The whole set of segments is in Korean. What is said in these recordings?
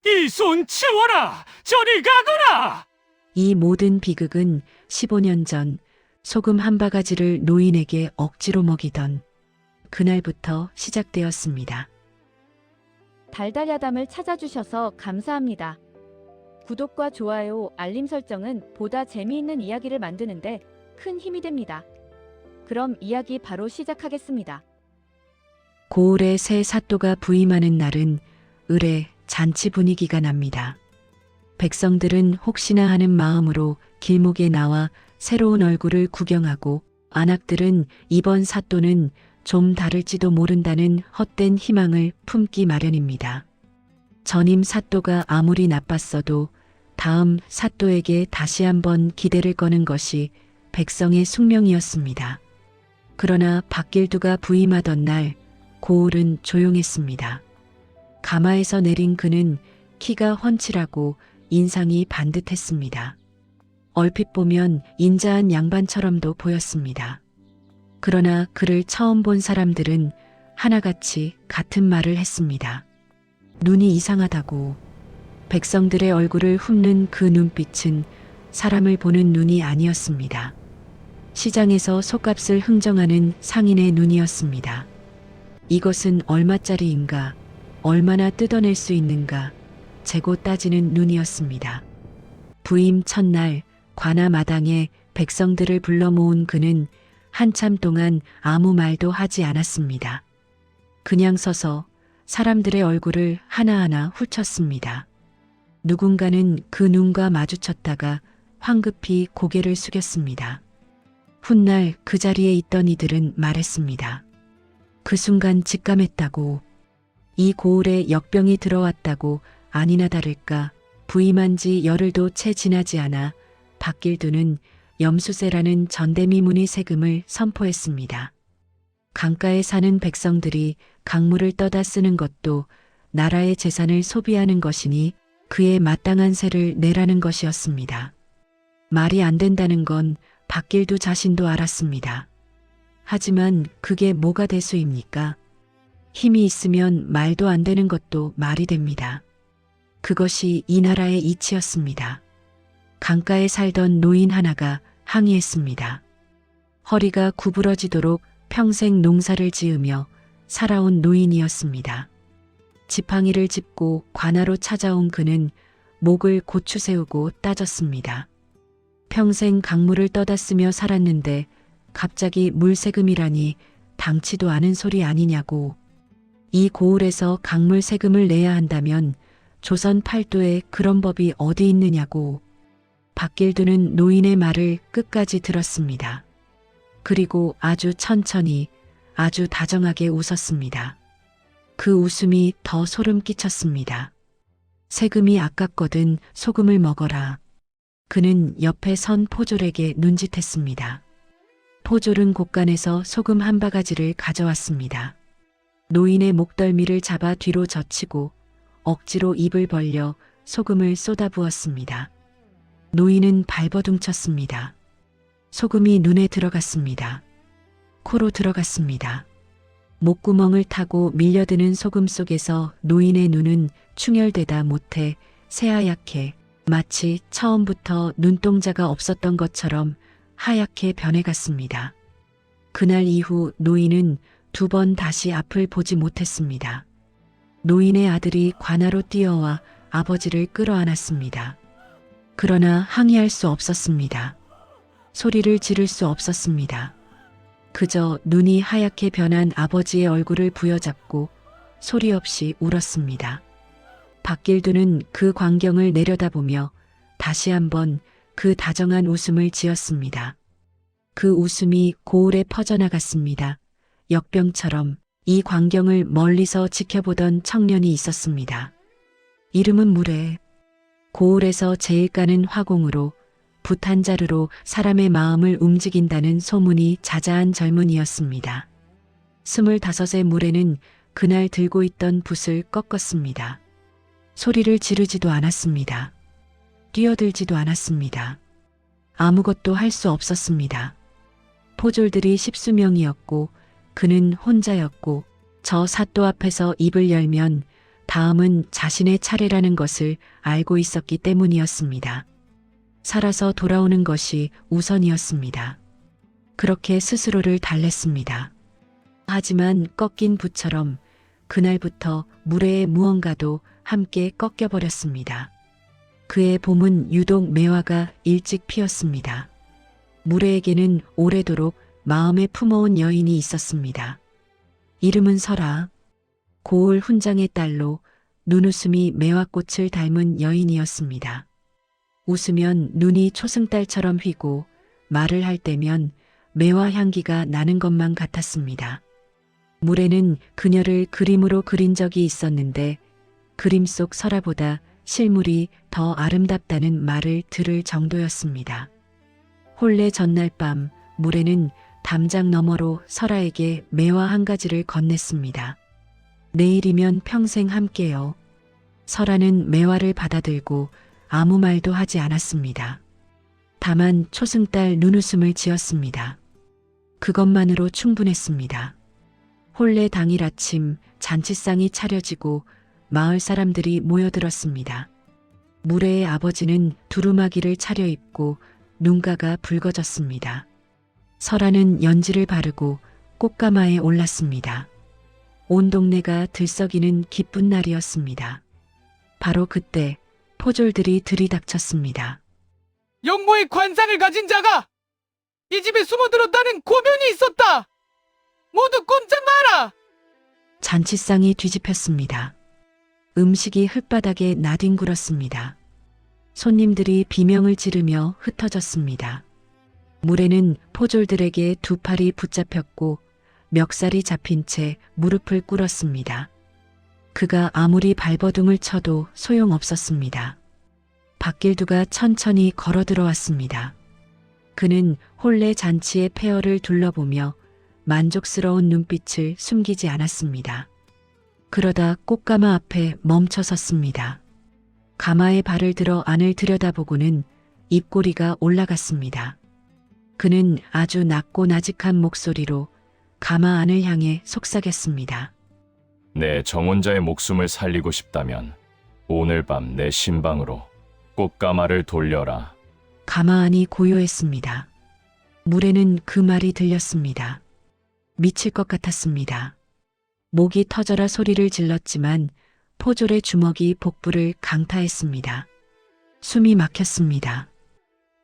이 손 치워라! 저리 가거라! 이 모든 비극은 15년 전 소금 한 바가지를 노인에게 억지로 먹이던 그날부터 시작되었습니다. 달달야담을 찾아주셔서 감사합니다. 구독과 좋아요, 알림 설정은 보다 재미있는 이야기를 만드는데 큰 힘이 됩니다. 그럼 이야기 바로 시작하겠습니다. 고을에 새 사또가 부임하는 날은 을의 잔치 분위기가 납니다. 백성들은 혹시나 하는 마음으로 길목에 나와 새로운 얼굴을 구경하고 안악들은 이번 사또는 좀 다를지도 모른다는 헛된 희망을 품기 마련입니다. 전임 사또가 아무리 나빴어도 다음 사또에게 다시 한번 기대를 거는 것이 백성의 숙명이었습니다. 그러나 박길두가 부임하던 날 고을은 조용했습니다. 가마에서 내린 그는 키가 훤칠하고 인상이 반듯했습니다. 얼핏 보면 인자한 양반처럼도 보였습니다. 그러나 그를 처음 본 사람들은 하나같이 같은 말을 했습니다. 눈이 이상하다고. 백성들의 얼굴을 훑는 그 눈빛은 사람을 보는 눈이 아니었습니다. 시장에서 솥값을 흥정하는 상인의 눈이었습니다. 이것은 얼마짜리인가, 얼마나 뜯어낼 수 있는가, 재고 따지는 눈이었습니다. 부임 첫날 관아 마당에 백성들을 불러 모은 그는 한참 동안 아무 말도 하지 않았습니다. 그냥 서서 사람들의 얼굴을 하나하나 훑었습니다. 누군가는 그 눈과 마주쳤다가 황급히 고개를 숙였습니다. 훗날 그 자리에 있던 이들은 말했습니다. 그 순간 직감했다고. 이 고을에 역병이 들어왔다고. 아니나 다를까 부임한 지 열흘도 채 지나지 않아 박길두는 염수세라는 전대미문의 세금을 선포했습니다. 강가에 사는 백성들이 강물을 떠다 쓰는 것도 나라의 재산을 소비하는 것이니 그에 마땅한 세를 내라는 것이었습니다. 말이 안 된다는 건 박길두 자신도 알았습니다. 하지만 그게 뭐가 대수입니까? 힘이 있으면 말도 안 되는 것도 말이 됩니다. 그것이 이 나라의 이치였습니다. 강가에 살던 노인 하나가 항의했습니다. 허리가 구부러지도록 평생 농사를 지으며 살아온 노인이었습니다. 지팡이를 짚고 관아로 찾아온 그는 목을 고추 세우고 따졌습니다. 평생 강물을 떠다 쓰며 살았는데 갑자기 물세금이라니 당치도 않은 소리 아니냐고. 이 고을에서 강물 세금을 내야 한다면 조선 팔도에 그런 법이 어디 있느냐고. 박길두는 노인의 말을 끝까지 들었습니다. 그리고 아주 천천히, 아주 다정하게 웃었습니다. 그 웃음이 더 소름 끼쳤습니다. 세금이 아깝거든 소금을 먹어라. 그는 옆에 선 포졸에게 눈짓했습니다. 포졸은 곳간에서 소금 한 바가지를 가져왔습니다. 노인의 목덜미를 잡아 뒤로 젖히고 억지로 입을 벌려 소금을 쏟아부었습니다. 노인은 발버둥쳤습니다. 소금이 눈에 들어갔습니다. 코로 들어갔습니다. 목구멍을 타고 밀려드는 소금 속에서 노인의 눈은 충혈되다 못해 새하얗게 마치 처음부터 눈동자가 없었던 것처럼 하얗게 변해갔습니다. 그날 이후 노인은 2번 다시 앞을 보지 못했습니다. 노인의 아들이 관아로 뛰어와 아버지를 끌어안았습니다. 그러나 항의할 수 없었습니다. 소리를 지를 수 없었습니다. 그저 눈이 하얗게 변한 아버지의 얼굴을 부여잡고 소리 없이 울었습니다. 박길두는 그 광경을 내려다보며 다시 한번 그 다정한 웃음을 지었습니다. 그 웃음이 고을에 퍼져나갔습니다. 역병처럼 이 광경을 멀리서 지켜보던 청년이 있었습니다. 이름은 무래. 고을에서 제일 까는 화공으로 붓 한 자루로 사람의 마음을 움직인다는 소문이 자자한 젊은이였습니다. 25의 무래는 그날 들고 있던 붓을 꺾었습니다. 소리를 지르지도 않았습니다. 뛰어들지도 않았습니다. 아무것도 할 수 없었습니다. 포졸들이 10수명이었고 그는 혼자였고 저 사또 앞에서 입을 열면 다음은 자신의 차례라는 것을 알고 있었기 때문이었습니다. 살아서 돌아오는 것이 우선이었습니다. 그렇게 스스로를 달랬습니다. 하지만 꺾인 부처럼 그날부터 무례의 무언가도 함께 꺾여버렸습니다. 그의 봄은 유독 매화가 일찍 피었습니다. 무례에게는 오래도록 마음에 품어온 여인이 있었습니다. 이름은 설아. 고을 훈장의 딸로 눈웃음이 매화꽃을 닮은 여인이었습니다. 웃으면 눈이 초승달처럼 휘고 말을 할 때면 매화 향기가 나는 것만 같았습니다. 무례는 그녀를 그림으로 그린 적이 있었는데 그림 속 설아보다 실물이 더 아름답다는 말을 들을 정도였습니다. 혼례 전날 밤 무례는 담장 너머로 설아에게 매화 한 가지를 건넸습니다. 내일이면 평생 함께요. 설아는 매화를 받아들고 아무 말도 하지 않았습니다. 다만 초승달 눈웃음을 지었습니다. 그것만으로 충분했습니다. 혼례 당일 아침 잔치상이 차려지고 마을 사람들이 모여들었습니다. 무례의 아버지는 두루마기를 차려입고 눈가가 붉어졌습니다. 설아는 연지를 바르고 꽃가마에 올랐습니다. 온 동네가 들썩이는 기쁜 날이었습니다. 바로 그때 포졸들이 들이닥쳤습니다. 영모의 관상을 가진 자가 이 집에 숨어들었다는 고변이 있었다. 모두 꼼짝 마라. 잔치상이 뒤집혔습니다. 음식이 흙바닥에 나뒹굴었습니다. 손님들이 비명을 지르며 흩어졌습니다. 무례는 포졸들에게 두 팔이 붙잡혔고 멱살이 잡힌 채 무릎을 꿇었습니다. 그가 아무리 발버둥을 쳐도 소용없었습니다. 박길두가 천천히 걸어 들어왔습니다. 그는 혼례 잔치의 폐허를 둘러보며 만족스러운 눈빛을 숨기지 않았습니다. 그러다 꽃가마 앞에 멈춰 섰습니다. 가마에 발을 들어 안을 들여다보고는 입꼬리가 올라갔습니다. 그는 아주 낮고 나직한 목소리로 가마 안을 향해 속삭였습니다. 내 정혼자의 목숨을 살리고 싶다면 오늘 밤 내 신방으로 꽃가마를 돌려라. 가마 안이 고요했습니다. 무례는 그 말이 들렸습니다. 미칠 것 같았습니다. 목이 터져라 소리를 질렀지만 포졸의 주먹이 복부를 강타했습니다. 숨이 막혔습니다.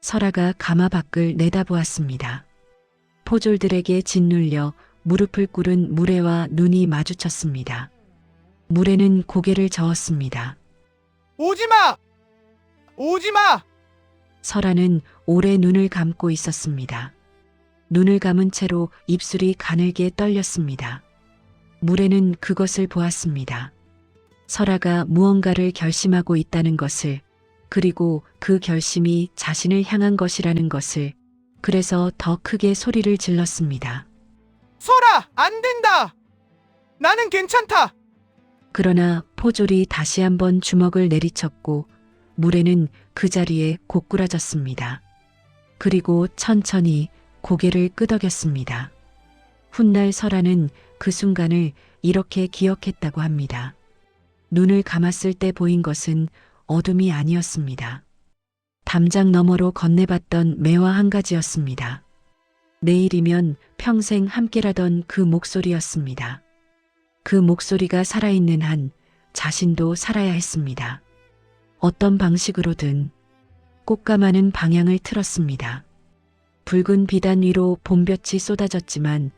설아가 가마 밖을 내다보았습니다. 포졸들에게 짓눌려 무릎을 꿇은 무례와 눈이 마주쳤습니다. 무례는 고개를 저었습니다. 오지마! 오지마! 설아는 오래 눈을 감고 있었습니다. 눈을 감은 채로 입술이 가늘게 떨렸습니다. 무례는 그것을 보았습니다. 설아가 무언가를 결심하고 있다는 것을, 그리고 그 결심이 자신을 향한 것이라는 것을, 그래서 더 크게 소리를 질렀습니다. 설아, 안 된다! 나는 괜찮다! 그러나 포졸이 다시 한번 주먹을 내리쳤고 무례는 그 자리에 고꾸라졌습니다. 그리고 천천히 고개를 끄덕였습니다. 훗날 설아는 그 순간을 이렇게 기억했다고 합니다. 눈을 감았을 때 보인 것은 어둠이 아니었습니다. 담장 너머로 건네봤던 매화 한 가지였습니다. 내일이면 평생 함께라던 그 목소리였습니다. 그 목소리가 살아있는 한 자신도 살아야 했습니다. 어떤 방식으로든. 꽃가마는 방향을 틀었습니다. 붉은 비단 위로 봄볕이 쏟아졌지만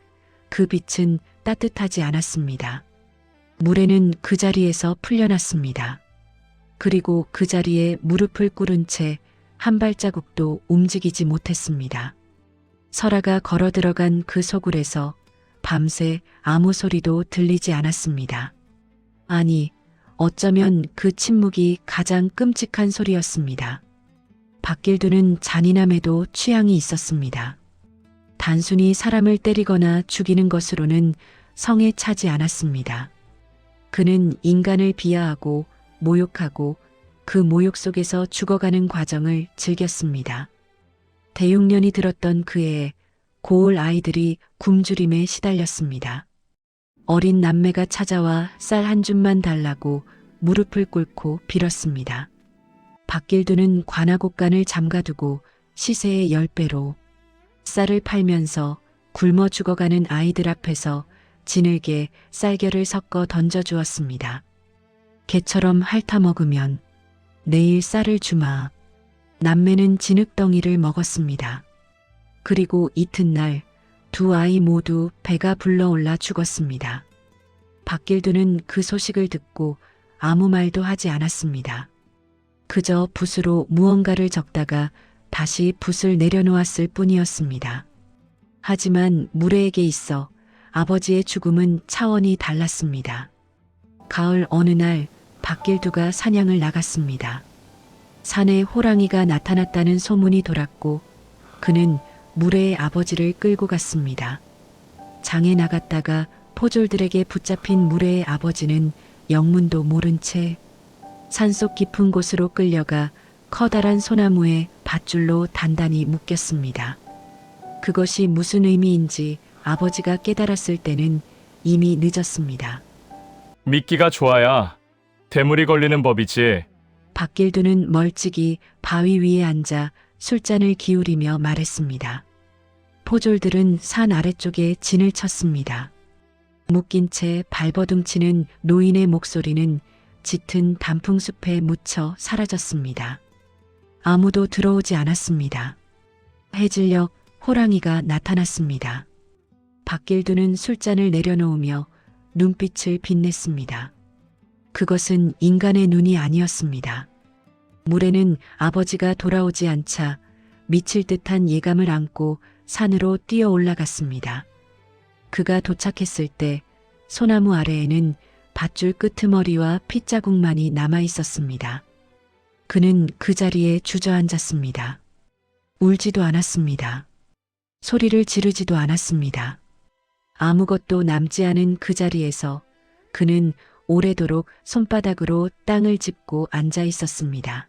그 빛은 따뜻하지 않았습니다. 무례는 그 자리에서 풀려났습니다. 그리고 그 자리에 무릎을 꿇은 채 한 발자국도 움직이지 못했습니다. 설아가 걸어 들어간 그 소굴에서 밤새 아무 소리도 들리지 않았습니다. 아니, 어쩌면 그 침묵이 가장 끔찍한 소리였습니다. 박길두는 잔인함에도 취향이 있었습니다. 단순히 사람을 때리거나 죽이는 것으로는 성에 차지 않았습니다. 그는 인간을 비하하고 모욕하고 그 모욕 속에서 죽어가는 과정을 즐겼습니다. 대육년이 들었던 그 해에 고을 아이들이 굶주림에 시달렸습니다. 어린 남매가 찾아와 쌀 한 줌만 달라고 무릎을 꿇고 빌었습니다. 박길두는 관아곡간을 잠가두고 시세의 10배로 쌀을 팔면서 굶어 죽어가는 아이들 앞에서 진흙에 쌀겨를 섞어 던져주었습니다. 개처럼 핥아먹으면 내일 쌀을 주마. 남매는 진흙덩이를 먹었습니다. 그리고 이튿날 두 아이 모두 배가 불러올라 죽었습니다. 박길두는 그 소식을 듣고 아무 말도 하지 않았습니다. 그저 붓으로 무언가를 적다가 다시 붓을 내려놓았을 뿐이었습니다. 하지만 무례에게 있어 아버지의 죽음은 차원이 달랐습니다. 가을 어느 날 박길두가 사냥을 나갔습니다. 산에 호랑이가 나타났다는 소문이 돌았고 그는 무례의 아버지를 끌고 갔습니다. 장에 나갔다가 포졸들에게 붙잡힌 무례의 아버지는 영문도 모른 채 산속 깊은 곳으로 끌려가 커다란 소나무에 밧줄로 단단히 묶였습니다. 그것이 무슨 의미인지 아버지가 깨달았을 때는 이미 늦었습니다. 미끼가 좋아야 대물이 걸리는 법이지. 박길두는 멀찍이 바위 위에 앉아 술잔을 기울이며 말했습니다. 포졸들은 산 아래쪽에 진을 쳤습니다. 묶인 채 발버둥치는 노인의 목소리는 짙은 단풍숲에 묻혀 사라졌습니다. 아무도 들어오지 않았습니다. 해질녘 호랑이가 나타났습니다. 박길두는 술잔을 내려놓으며 눈빛을 빛냈습니다. 그것은 인간의 눈이 아니었습니다. 무례는 아버지가 돌아오지 않자 미칠 듯한 예감을 안고 산으로 뛰어 올라갔습니다. 그가 도착했을 때 소나무 아래에는 밧줄 끄트머리와 핏자국만이 남아 있었습니다. 그는 그 자리에 주저앉았습니다. 울지도 않았습니다. 소리를 지르지도 않았습니다. 아무것도 남지 않은 그 자리에서 그는 오래도록 손바닥으로 땅을 짚고 앉아 있었습니다.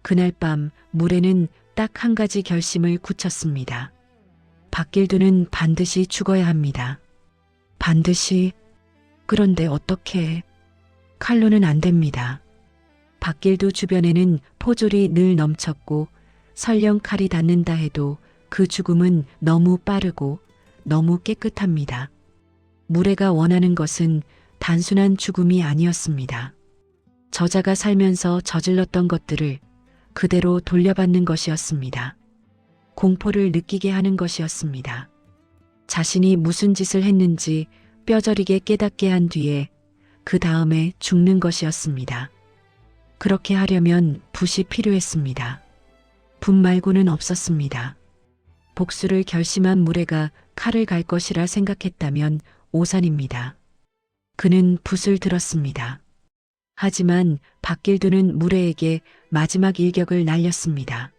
그날 밤 무례는 딱 한 가지 결심을 굳혔습니다. 박길두는 반드시 죽어야 합니다. 반드시. 그런데 어떻게? 칼로는 안 됩니다. 박길두 주변에는 포졸이 늘 넘쳤고 설령 칼이 닿는다 해도 그 죽음은 너무 빠르고 너무 깨끗합니다. 무례가 원하는 것은 단순한 죽음이 아니었습니다. 저자가 살면서 저질렀던 것들을 그대로 돌려받는 것이었습니다. 공포를 느끼게 하는 것이었습니다. 자신이 무슨 짓을 했는지 뼈저리게 깨닫게 한 뒤에 그 다음에 죽는 것이었습니다. 그렇게 하려면 붓이 필요했습니다. 붓 말고는 없었습니다. 복수를 결심한 무례가 칼을 갈 것이라 생각했다면 오산입니다. 그는 붓을 들었습니다. 하지만 박길두는 무례에게 마지막 일격을 날렸습니다.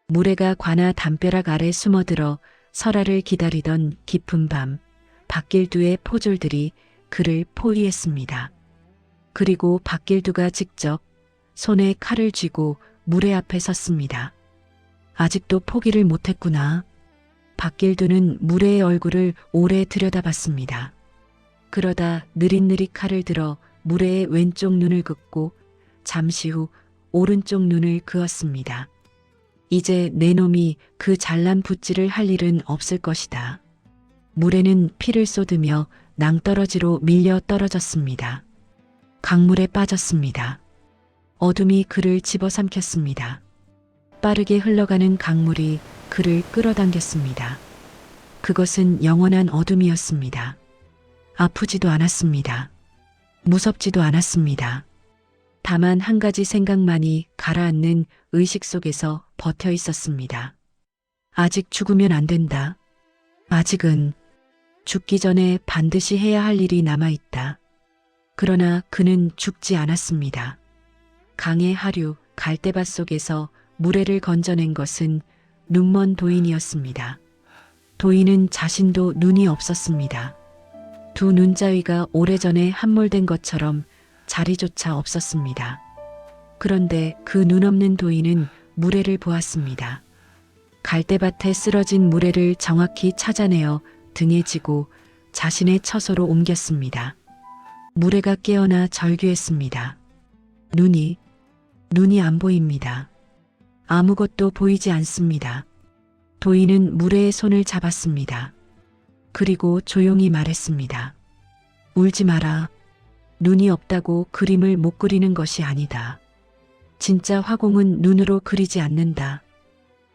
무례가 관아 담벼락 아래 숨어들어 설아를 기다리던 깊은 밤, 박길두의 포졸들이 그를 포위했습니다. 그리고 박길두가 직접 손에 칼을 쥐고 무례 앞에 섰습니다. 아직도 포기를 못했구나. 박길두는 무례의 얼굴을 오래 들여다봤습니다. 그러다 느릿느릿 칼을 들어 무례의 왼쪽 눈을 긋고 잠시 후 오른쪽 눈을 그었습니다. 이제 내 놈이 그 잘난 붓질을 할 일은 없을 것이다. 무례는 피를 쏟으며 낭떠러지로 밀려 떨어졌습니다. 강물에 빠졌습니다. 어둠이 그를 집어삼켰습니다. 빠르게 흘러가는 강물이 그를 끌어당겼습니다. 그것은 영원한 어둠이었습니다. 아프지도 않았습니다. 무섭지도 않았습니다. 다만 한 가지 생각만이 가라앉는 의식 속에서 버텨 있었습니다. 아직 죽으면 안 된다. 아직은 죽기 전에 반드시 해야 할 일이 남아있다. 그러나 그는 죽지 않았습니다. 강의 하류, 갈대밭 속에서 무례를 건져낸 것은 눈먼 도인이었습니다. 도인은 자신도 눈이 없었습니다. 두 눈자위가 오래전에 함몰된 것처럼 자리조차 없었습니다. 그런데 그 눈없는 도인은 무례를 보았습니다. 갈대밭에 쓰러진 무례를 정확히 찾아내어 등에 지고 자신의 처소로 옮겼습니다. 무례가 깨어나 절규했습니다. 눈이 안 보입니다. 아무것도 보이지 않습니다. 도인은 무례의 손을 잡았습니다. 그리고 조용히 말했습니다. 울지 마라. 눈이 없다고 그림을 못 그리는 것이 아니다. 진짜 화공은 눈으로 그리지 않는다.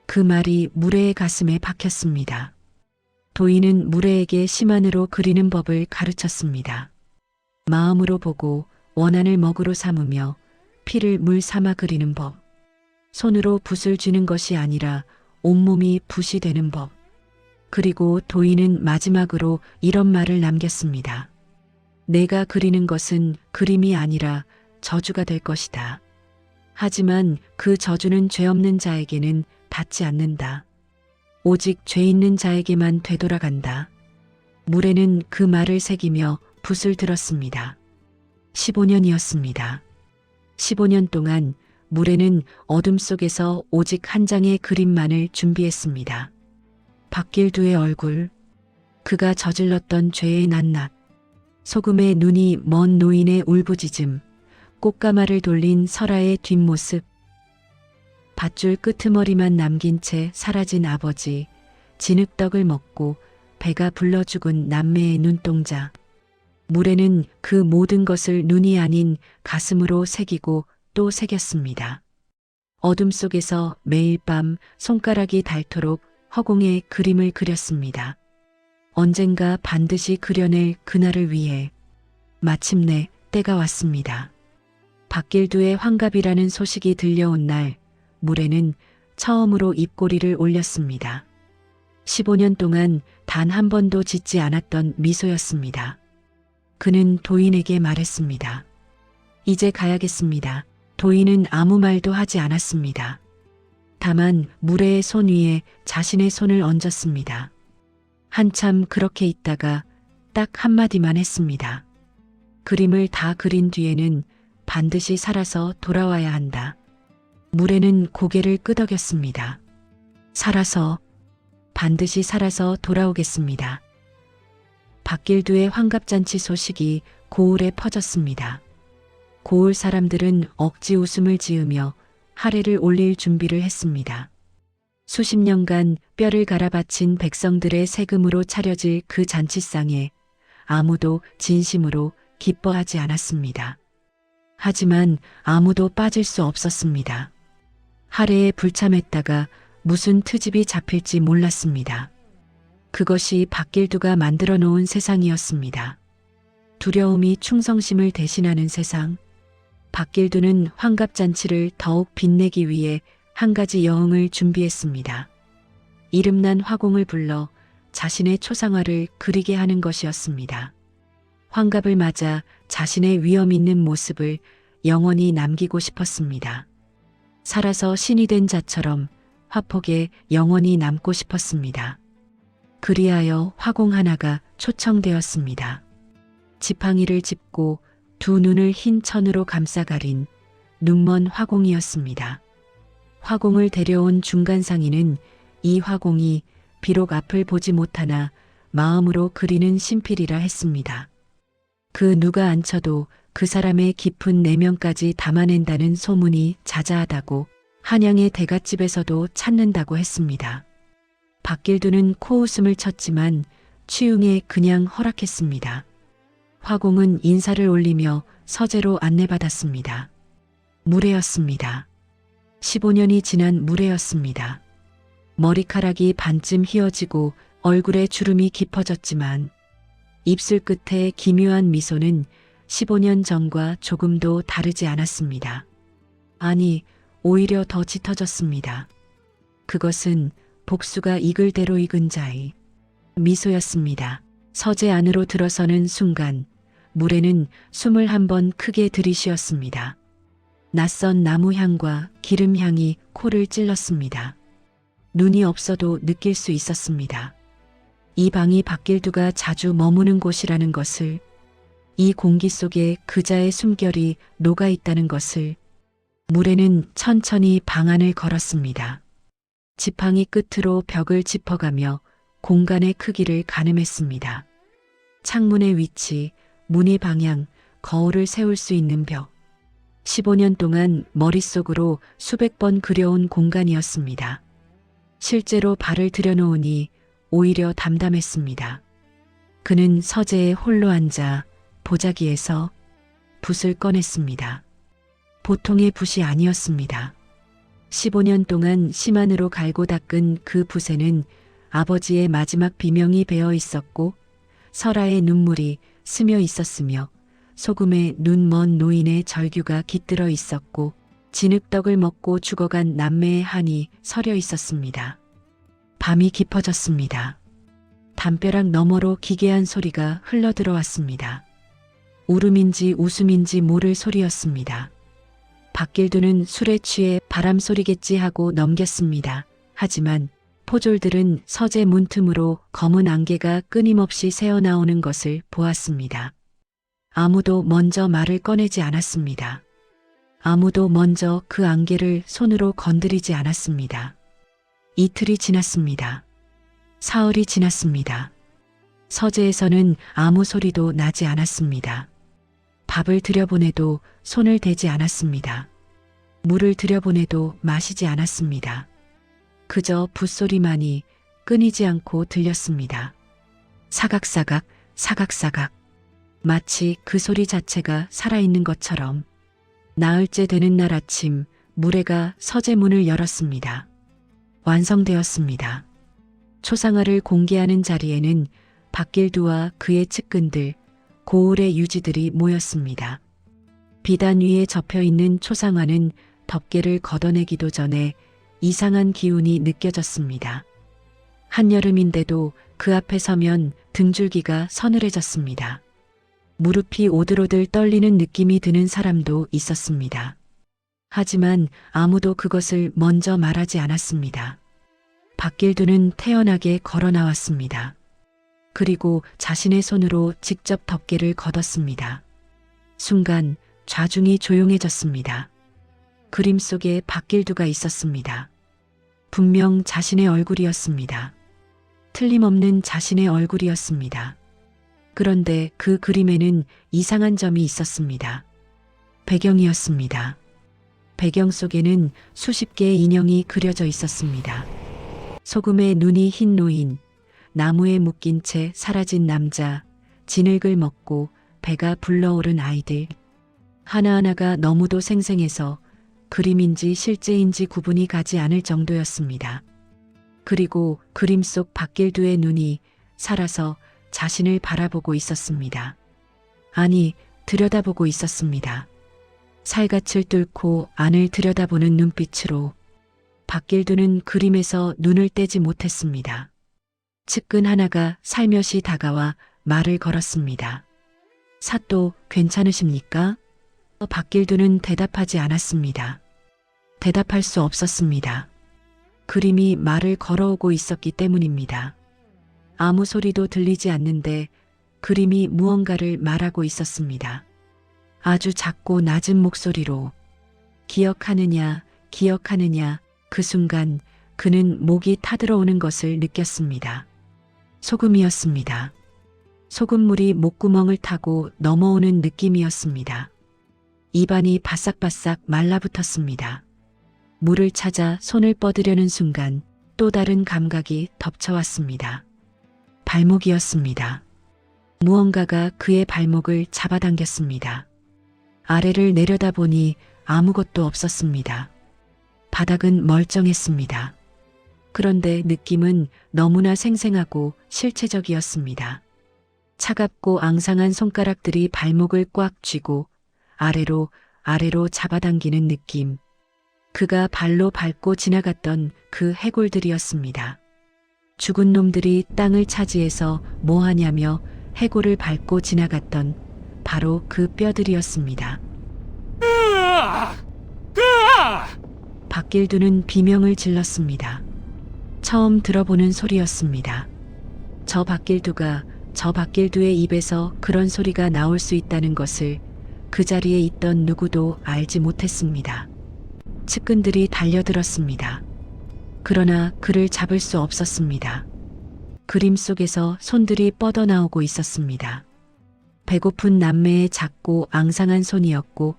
그 말이 무례의 가슴에 박혔습니다. 도인은 무례에게 심한으로 그리는 법을 가르쳤습니다. 마음으로 보고 원한을 먹으로 삼으며 피를 물 삼아 그리는 법. 손으로 붓을 쥐는 것이 아니라 온몸이 붓이 되는 법. 그리고 도인은 마지막으로 이런 말을 남겼습니다. 내가 그리는 것은 그림이 아니라 저주가 될 것이다. 하지만 그 저주는 죄 없는 자에게는 닿지 않는다. 오직 죄 있는 자에게만 되돌아간다. 무례는 그 말을 새기며 붓을 들었습니다. 15년이었습니다. 15년 동안 무례는 어둠 속에서 오직 한 장의 그림만을 준비했습니다. 박길두의 얼굴, 그가 저질렀던 죄의 낱낱, 소금의 눈이 먼 노인의 울부짖음, 꽃가마를 돌린 설아의 뒷모습, 밧줄 끄트머리만 남긴 채 사라진 아버지, 진흙떡을 먹고 배가 불러 죽은 남매의 눈동자. 무례는 그 모든 것을 눈이 아닌 가슴으로 새기고 또 새겼습니다. 어둠 속에서 매일 밤 손가락이 닳도록 허공에 그림을 그렸습니다. 언젠가 반드시 그려낼 그날을 위해 마침내 때가 왔습니다. 박길두의 환갑이라는 소식이 들려온 날, 무례는 처음으로 입꼬리를 올렸습니다. 15년 동안 단 한 번도 짓지 않았던 미소였습니다. 그는 도인에게 말했습니다. 이제 가야겠습니다. 도인은 아무 말도 하지 않았습니다. 다만 무례의 손 위에 자신의 손을 얹었습니다. 한참 그렇게 있다가 딱 한마디만 했습니다. 그림을 다 그린 뒤에는 반드시 살아서 돌아와야 한다. 무례는 고개를 끄덕였습니다. 반드시 살아서 돌아오겠습니다. 박길두의 환갑잔치 소식이 고을에 퍼졌습니다. 고을 사람들은 억지 웃음을 지으며 하례를 올릴 준비를 했습니다. 수십 년간 뼈를 갈아 바친 백성들의 세금으로 차려질 그 잔치상에 아무도 진심으로 기뻐하지 않았습니다. 하지만 아무도 빠질 수 없었습니다. 하례에 불참했다가 무슨 트집이 잡힐지 몰랐습니다. 그것이 박길두가 만들어 놓은 세상이었습니다. 두려움이 충성심을 대신하는 세상. 박길두는 환갑잔치를 더욱 빛내기 위해 한 가지 여흥을 준비했습니다. 이름난 화공을 불러 자신의 초상화를 그리게 하는 것이었습니다. 환갑을 맞아 자신의 위엄 있는 모습을 영원히 남기고 싶었습니다. 살아서 신이 된 자처럼 화폭에 영원히 남고 싶었습니다. 그리하여 화공 하나가 초청되었습니다. 지팡이를 짚고 두 눈을 흰 천으로 감싸가린 눈먼 화공이었습니다. 화공을 데려온 중간상인은 이 화공이 비록 앞을 보지 못하나 마음으로 그리는 신필이라 했습니다. 그 누가 앉혀도 그 사람의 깊은 내면까지 담아낸다는 소문이 자자하다고 한양의 대갓집에서도 찾는다고 했습니다. 박길두는 코웃음을 쳤지만 취웅에 그냥 허락했습니다. 화공은 인사를 올리며 서재로 안내받았습니다. 무례였습니다. 15년이 지난 무례였습니다. 머리카락이 반쯤 휘어지고 얼굴에 주름이 깊어졌지만 입술 끝에 기묘한 미소는 15년 전과 조금도 다르지 않았습니다. 아니, 오히려 더 짙어졌습니다. 그것은 복수가 익을 대로 익은 자의 미소였습니다. 서재 안으로 들어서는 순간 무례는 숨을 한번 크게 들이쉬었습니다. 낯선 나무 향과 기름 향이 코를 찔렀습니다. 눈이 없어도 느낄 수 있었습니다. 이 방이 박길두가 자주 머무는 곳이라는 것을, 이 공기 속에 그자의 숨결이 녹아 있다는 것을. 무례는 천천히 방 안을 걸었습니다. 지팡이 끝으로 벽을 짚어가며 공간의 크기를 가늠했습니다. 창문의 위치, 문의 방향, 거울을 세울 수 있는 벽. 15년 동안 머릿속으로 수백 번 그려온 공간이었습니다. 실제로 발을 들여놓으니 오히려 담담했습니다. 그는 서재에 홀로 앉아 보자기에서 붓을 꺼냈습니다. 보통의 붓이 아니었습니다. 15년 동안 심한으로 갈고 닦은 그 붓에는 아버지의 마지막 비명이 배어 있었고 설아의 눈물이 스며 있었으며 소금에 눈 먼 노인의 절규가 깃들어 있었고 진흙떡을 먹고 죽어간 남매의 한이 서려 있었습니다. 밤이 깊어졌습니다. 담벼락 너머로 기괴한 소리가 흘러들어왔습니다. 울음인지 웃음인지 모를 소리였습니다. 박길두는 술에 취해 바람 소리겠지 하고 넘겼습니다. 하지만 포졸들은 서재 문틈으로 검은 안개가 끊임없이 새어나오는 것을 보았습니다. 아무도 먼저 말을 꺼내지 않았습니다. 아무도 먼저 그 안개를 손으로 건드리지 않았습니다. 이틀이 지났습니다. 사흘이 지났습니다. 서재에서는 아무 소리도 나지 않았습니다. 밥을 들여보내도 손을 대지 않았습니다. 물을 들여보내도 마시지 않았습니다. 그저 붓소리만이 끊이지 않고 들렸습니다. 사각사각, 사각사각. 마치 그 소리 자체가 살아있는 것처럼. 나흘째 되는 날 아침, 무례가 서재 문을 열었습니다. 완성되었습니다. 초상화를 공개하는 자리에는 박길두와 그의 측근들, 고을의 유지들이 모였습니다. 비단 위에 접혀있는 초상화는 덮개를 걷어내기도 전에 이상한 기운이 느껴졌습니다. 한여름인데도 그 앞에 서면 등줄기가 서늘해졌습니다. 무릎이 오들오들 떨리는 느낌이 드는 사람도 있었습니다. 하지만 아무도 그것을 먼저 말하지 않았습니다. 박길두는 태연하게 걸어 나왔습니다. 그리고 자신의 손으로 직접 덮개를 걷었습니다. 순간 좌중이 조용해졌습니다. 그림 속에 박길두가 있었습니다. 분명 자신의 얼굴이었습니다. 틀림없는 자신의 얼굴이었습니다. 그런데 그 그림에는 이상한 점이 있었습니다. 배경이었습니다. 배경 속에는 수십 개의 인형이 그려져 있었습니다. 소금에 눈이 흰 노인, 나무에 묶인 채 사라진 남자, 진흙을 먹고 배가 불러오른 아이들. 하나하나가 너무도 생생해서 그림인지 실제인지 구분이 가지 않을 정도였습니다. 그리고 그림 속 박길두의 눈이 살아서 자신을 바라보고 있었습니다. 아니, 들여다보고 있었습니다. 살갗을 뚫고 안을 들여다보는 눈빛으로. 박길두는 그림에서 눈을 떼지 못했습니다. 측근 하나가 살며시 다가와 말을 걸었습니다. 사또 괜찮으십니까? 박길두는 대답하지 않았습니다. 대답할 수 없었습니다. 그림이 말을 걸어오고 있었기 때문입니다. 아무 소리도 들리지 않는데 그림이 무언가를 말하고 있었습니다. 아주 작고 낮은 목소리로 기억하느냐, 기억하느냐. 그 순간 그는 목이 타들어오는 것을 느꼈습니다. 소금이었습니다. 소금물이 목구멍을 타고 넘어오는 느낌이었습니다. 입안이 바싹바싹 말라붙었습니다. 물을 찾아 손을 뻗으려는 순간 또 다른 감각이 덮쳐왔습니다. 발목이었습니다. 무언가가 그의 발목을 잡아당겼습니다. 아래를 내려다보니 아무것도 없었습니다. 바닥은 멀쩡했습니다. 그런데 느낌은 너무나 생생하고 실체적이었습니다. 차갑고 앙상한 손가락들이 발목을 꽉 쥐고 아래로 잡아당기는 느낌. 그가 발로 밟고 지나갔던 그 해골들이었습니다. 죽은 놈들이 땅을 차지해서 뭐하냐며 해골을 밟고 지나갔던 바로 그 뼈들이었습니다. 박길두는 비명을 질렀습니다. 처음 들어보는 소리였습니다. 저 박길두의 입에서 그런 소리가 나올 수 있다는 것을 그 자리에 있던 누구도 알지 못했습니다. 측근들이 달려들었습니다. 그러나 그를 잡을 수 없었습니다. 그림 속에서 손들이 뻗어나오고 있었습니다. 배고픈 남매의 작고 앙상한 손이었고,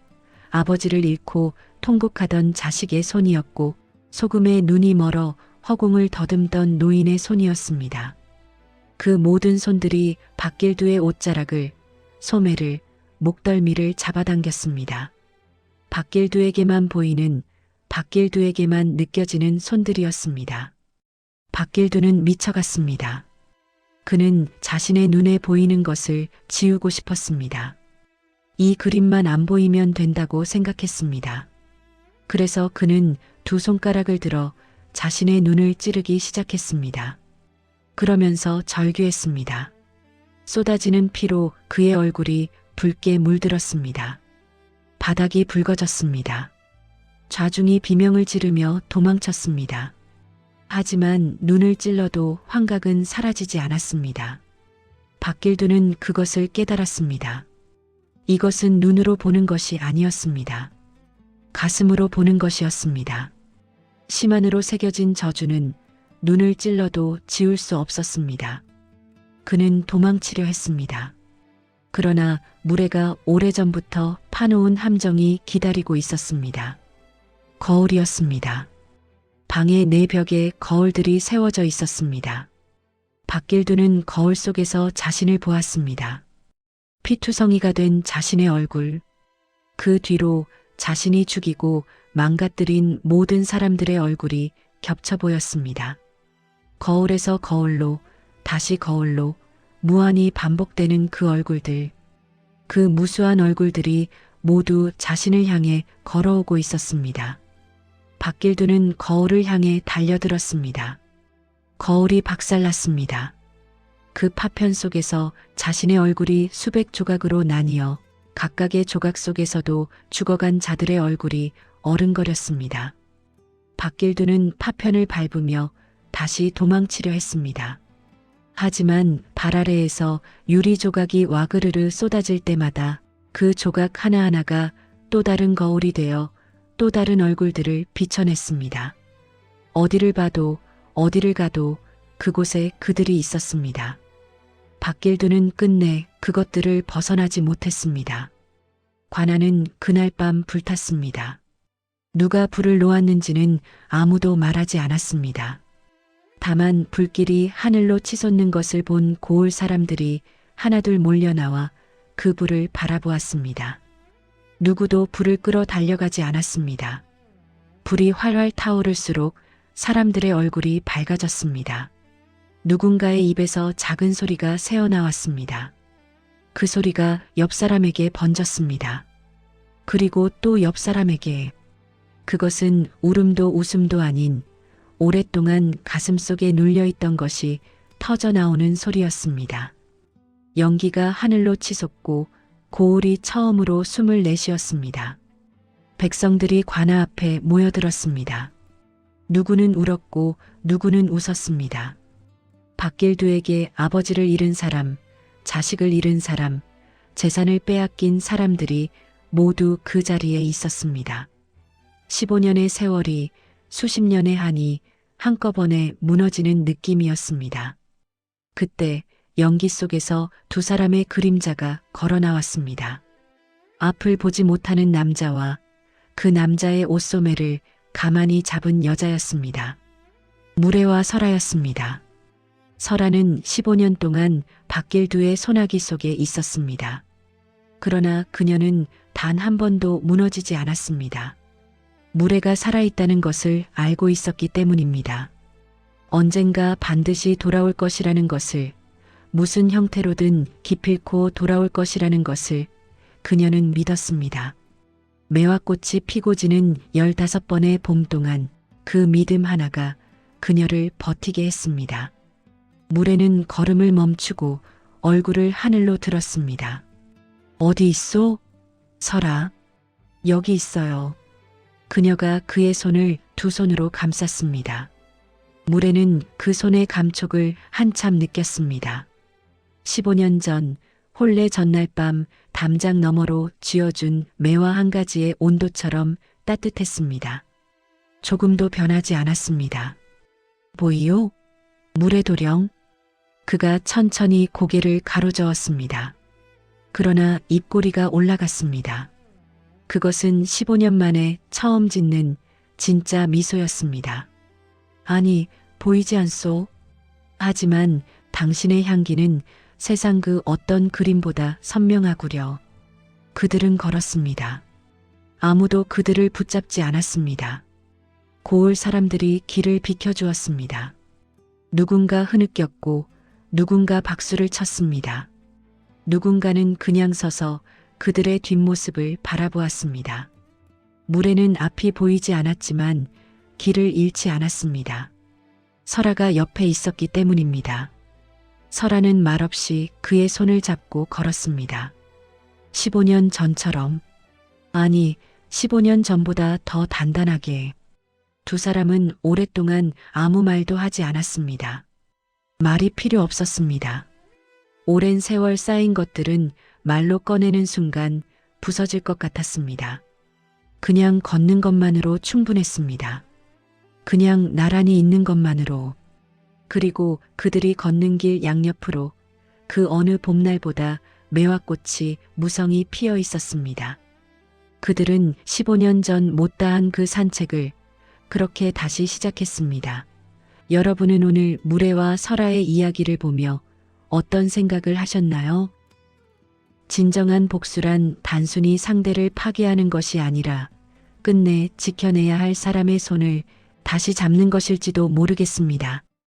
아버지를 잃고 통곡하던 자식의 손이었고, 소금에 눈이 멀어 허공을 더듬던 노인의 손이었습니다. 그 모든 손들이 박길두의 옷자락을, 소매를, 목덜미를 잡아당겼습니다. 박길두에게만 보이는, 박길두에게만 느껴지는 손들이었습니다. 박길두는 미쳐갔습니다. 그는 자신의 눈에 보이는 것을 지우고 싶었습니다. 이 그림만 안 보이면 된다고 생각했습니다. 그래서 그는 두 손가락을 들어 자신의 눈을 찌르기 시작했습니다. 그러면서 절규했습니다. 쏟아지는 피로 그의 얼굴이 붉게 물들었습니다. 바닥이 붉어졌습니다. 좌중이 비명을 지르며 도망쳤습니다. 하지만 눈을 찔러도 환각은 사라지지 않았습니다. 박길두는 그것을 깨달았습니다. 이것은 눈으로 보는 것이 아니었습니다. 가슴으로 보는 것이었습니다. 심 안으로 새겨진 저주는 눈을 찔러도 지울 수 없었습니다. 그는 도망치려 했습니다. 그러나 무례가 오래전부터 파놓은 함정이 기다리고 있었습니다. 거울이었습니다. 방의 네 벽에 거울들이 세워져 있었습니다. 박길두는 거울 속에서 자신을 보았습니다. 피투성이가 된 자신의 얼굴, 그 뒤로 자신이 죽이고 망가뜨린 모든 사람들의 얼굴이 겹쳐 보였습니다. 거울에서 거울로, 다시 거울로 무한히 반복되는 그 얼굴들, 그 무수한 얼굴들이 모두 자신을 향해 걸어오고 있었습니다. 박길두는 거울을 향해 달려들었습니다. 거울이 박살났습니다. 그 파편 속에서 자신의 얼굴이 수백 조각으로 나뉘어 각각의 조각 속에서도 죽어간 자들의 얼굴이 어른거렸습니다. 박길두는 파편을 밟으며 다시 도망치려 했습니다. 하지만 발 아래에서 유리 조각이 와그르르 쏟아질 때마다 그 조각 하나하나가 또 다른 거울이 되어 또 다른 얼굴들을 비춰냈습니다. 어디를 봐도 어디를 가도 그곳에 그들이 있었습니다. 박길두는 끝내 그것들을 벗어나지 못했습니다. 관아는 그날 밤 불탔습니다. 누가 불을 놓았는지는 아무도 말하지 않았습니다. 다만 불길이 하늘로 치솟는 것을 본 고을 사람들이 하나둘 몰려나와 그 불을 바라보았습니다. 누구도 불을 끌어 달려가지 않았습니다. 불이 활활 타오를수록 사람들의 얼굴이 밝아졌습니다. 누군가의 입에서 작은 소리가 새어나왔습니다. 그 소리가 옆 사람에게 번졌습니다. 그리고 또 옆 사람에게. 그것은 울음도 웃음도 아닌 오랫동안 가슴속에 눌려있던 것이 터져나오는 소리였습니다. 연기가 하늘로 치솟고 고울이 처음으로 숨을 내쉬었습니다. 백성들이 관아 앞에 모여들었습니다. 누구는 울었고 누구는 웃었습니다. 박길두에게 아버지를 잃은 사람, 자식을 잃은 사람, 재산을 빼앗긴 사람들이 모두 그 자리에 있었습니다. 15년의 세월이 수십 년의 한이 한꺼번에 무너지는 느낌이었습니다. 그때 연기 속에서 두 사람의 그림자가 걸어 나왔습니다. 앞을 보지 못하는 남자와 그 남자의 옷소매를 가만히 잡은 여자였습니다. 무례와 설아였습니다. 설아는 15년 동안 박길두의 소나기 속에 있었습니다. 그러나 그녀는 단 한 번도 무너지지 않았습니다. 무례가 살아있다는 것을 알고 있었기 때문입니다. 언젠가 반드시 돌아올 것이라는 것을, 무슨 형태로든 기필코 돌아올 것이라는 것을 그녀는 믿었습니다. 매화꽃이 피고 지는 15번의 봄 동안 그 믿음 하나가 그녀를 버티게 했습니다. 무례는 걸음을 멈추고 얼굴을 하늘로 들었습니다. 어디 있소? 설아. 여기 있어요. 그녀가 그의 손을 두 손으로 감쌌습니다. 무례는 그 손의 감촉을 한참 느꼈습니다. 15년 전 혼례 전날 밤 담장 너머로 쥐어준 매화 한 가지의 온도처럼 따뜻했습니다. 조금도 변하지 않았습니다. 뭐이요? 무례도령? 그가 천천히 고개를 가로저었습니다. 그러나 입꼬리가 올라갔습니다. 그것은 15년 만에 처음 짓는 진짜 미소였습니다. 아니, 보이지 않소? 하지만 당신의 향기는 세상 그 어떤 그림보다 선명하구려. 그들은 걸었습니다. 아무도 그들을 붙잡지 않았습니다. 고을 사람들이 길을 비켜주었습니다. 누군가 흐느꼈고 누군가 박수를 쳤습니다. 누군가는 그냥 서서 그들의 뒷모습을 바라보았습니다. 물에는 앞이 보이지 않았지만 길을 잃지 않았습니다. 설아가 옆에 있었기 때문입니다. 설아는 말없이 그의 손을 잡고 걸었습니다. 15년 전처럼, 아니 15년 전보다 더 단단하게. 두 사람은 오랫동안 아무 말도 하지 않았습니다. 말이 필요 없었습니다. 오랜 세월 쌓인 것들은 말로 꺼내는 순간 부서질 것 같았습니다. 그냥 걷는 것만으로 충분했습니다. 그냥 나란히 있는 것만으로. 그리고 그들이 걷는 길 양옆으로 그 어느 봄날보다 매화꽃이 무성히 피어 있었습니다. 그들은 15년 전 못다한 그 산책을 그렇게 다시 시작했습니다. 여러분은 오늘 무례와 설아의 이야기를 보며 어떤 생각을 하셨나요? 진정한 복수란 단순히 상대를 파괴하는 것이 아니라 끝내 지켜내야 할 사람의 손을 다시 잡는 것일지도 모르겠습니다.